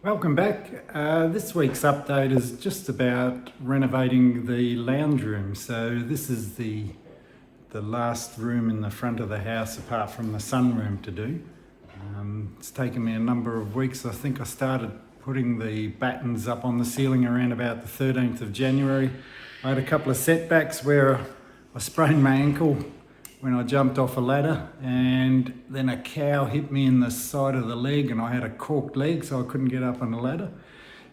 Welcome back. This week's update is just about renovating the lounge room. So this is the last room in the front of the house apart from the sunroom to do. It's taken me a number of weeks. I think I started putting the battens up on the ceiling around about the 13th of January. I had a couple of setbacks where I sprained my ankle when I jumped off a ladder, and then a cow hit me in the side of the leg, and I had a corked leg, so I couldn't get up on the ladder.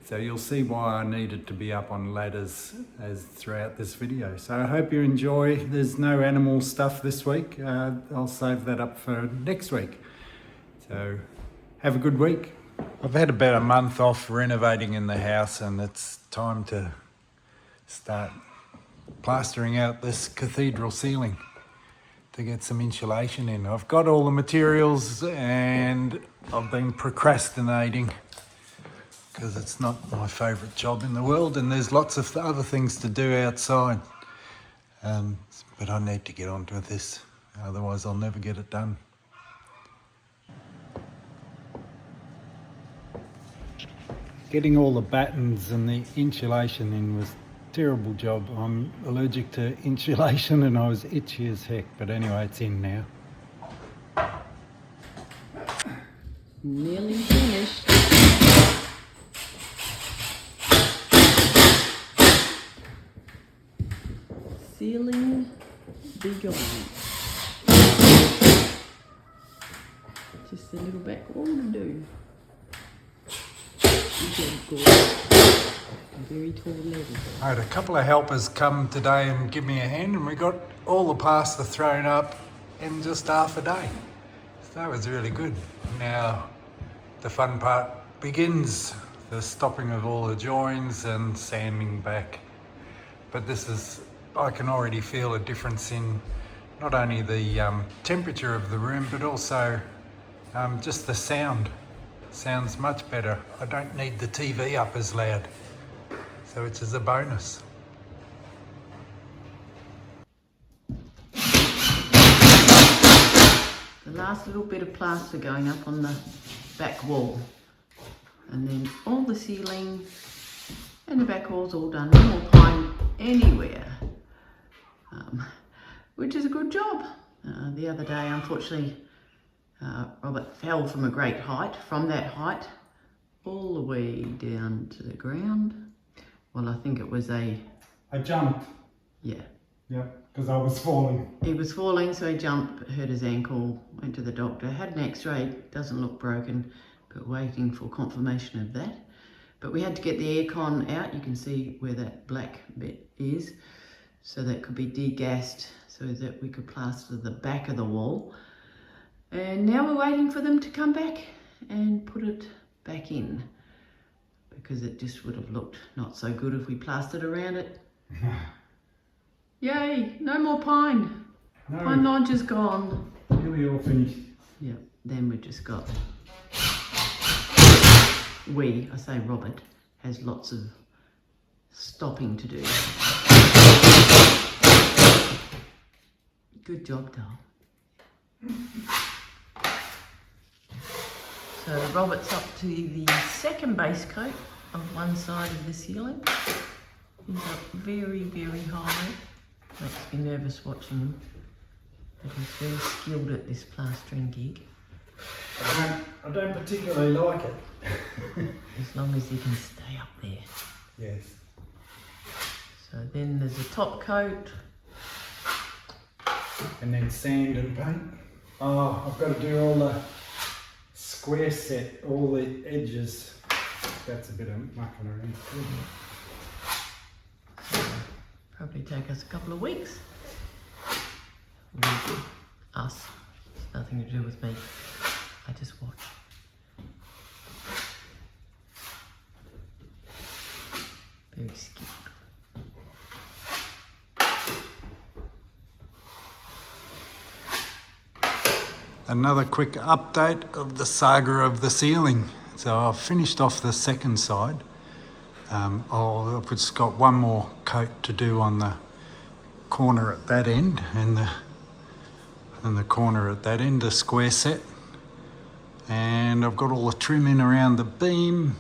So you'll see why I needed to be up on ladders as throughout this video. So I hope you enjoy. There's no animal stuff this week. I'll save that up for next week. So have a good week. I've had about a month off renovating in the house, and it's time to start plastering out this cathedral ceiling to get some insulation in. I've got all the materials and I've been procrastinating because it's not my favourite job in the world, and there's lots of other things to do outside. But I need to get onto this, otherwise I'll never get it done. Getting all the battens and the insulation in was terrible job. I'm allergic to insulation and I was itchy as heck, but anyway, it's in now. Nearly finished. Ceiling bigger one. Just a little back wall to do. Very tall level. I had a couple of helpers come today and give me a hand, and we got all the plaster thrown up in just half a day. So that was really good. Now the fun part begins, the stopping of all the joins and sanding back. But I can already feel a difference in not only the temperature of the room, but also just the sound. Sounds much better. I don't need the TV up as loud, so which is a bonus. The last little bit of plaster going up on the back wall, and then all the ceiling and the back wall's all done. No more pine anywhere, which is a good job. The other day, unfortunately, Robert fell from a great height, from that height all the way down to the ground. Well, I think it was I jumped. Yeah, because I was falling. he was falling, so he jumped, hurt his ankle, went to the doctor, had an x-ray, doesn't look broken, but waiting for confirmation of that. But we had to get the aircon out. You can see where that black bit is, so that could be degassed so that we could plaster the back of the wall. And now we're waiting for them to come back and put it back in, because it just would have looked not so good if we plastered around it. Yay, no more pine. No. Pine lodge is gone. Nearly all finished. Yeah, then we've just got, I say Robert, has lots of stopping to do. Good job, doll. So Robert's up to the second base coat of one side of the ceiling. He's up very, very high. Makes me nervous watching him. But he's very skilled at this plastering gig. I don't particularly like it. As long as he can stay up there. Yes. So then there's a top coat. And then sand and paint. Oh, I've got to do all the square set, all the edges. That's a bit of mucking around. So probably take us a couple of weeks. Us. It's nothing to do with me. I just watch. Very skilled. Another quick update of the saga of the ceiling. So I've finished off the second side. I've just got one more coat to do on the corner at that end, and the corner at that end, the square set. And I've got all the trim in around the beam.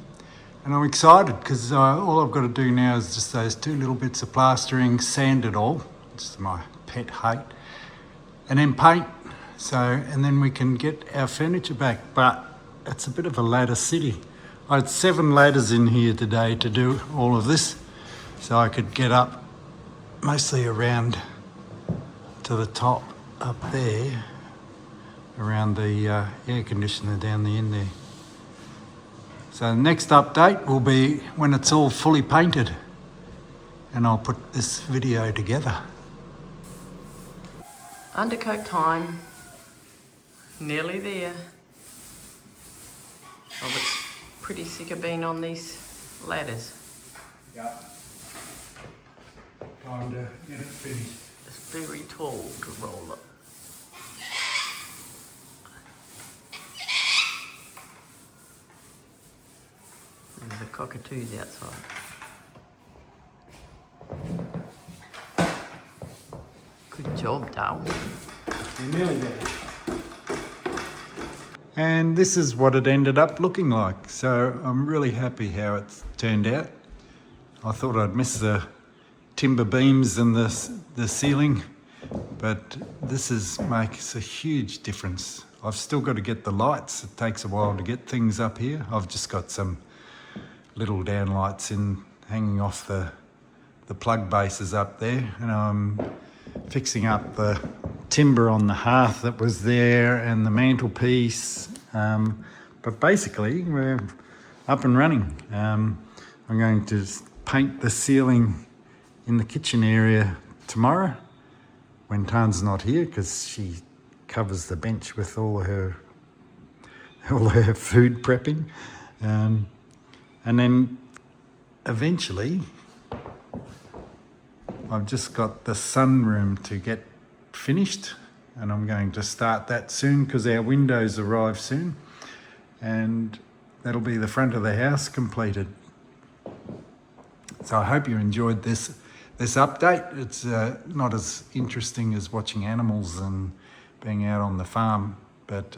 And I'm excited because all I've got to do now is just those 2 little bits of plastering, sand it all, just my pet hate, and then paint. So, and then we can get our furniture back. But it's a bit of a ladder city. I had 7 ladders in here today to do all of this, so I could get up mostly around to the top up there, around the air conditioner down the end there. So the next update will be when it's all fully painted, and I'll put this video together. Undercoat time. Nearly there. Oh, it's pretty sick of being on these ladders. Yeah. Time to get it finished. It's very tall to roll it. There's the cockatoos outside. Good job, Dale. You're nearly there. And this is what it ended up looking like. So I'm really happy how it's turned out. I thought I'd miss the timber beams and the ceiling, but this makes a huge difference. I've still got to get the lights. It takes a while to get things up here. I've just got some little down lights hanging off the plug bases up there, and I'm fixing up the timber on the hearth that was there and the mantelpiece. But basically we're up and running. I'm going to paint the ceiling in the kitchen area tomorrow when Tan's not here, because she covers the bench with all her food prepping. And then eventually I've just got the sunroom to get finished, and I'm going to start that soon because our windows arrive soon, and that'll be the front of the house completed. So I hope you enjoyed this update. It's not as interesting as watching animals and being out on the farm, but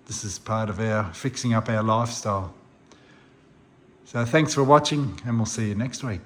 this is part of our fixing up our lifestyle. So thanks for watching, and we'll see you next week.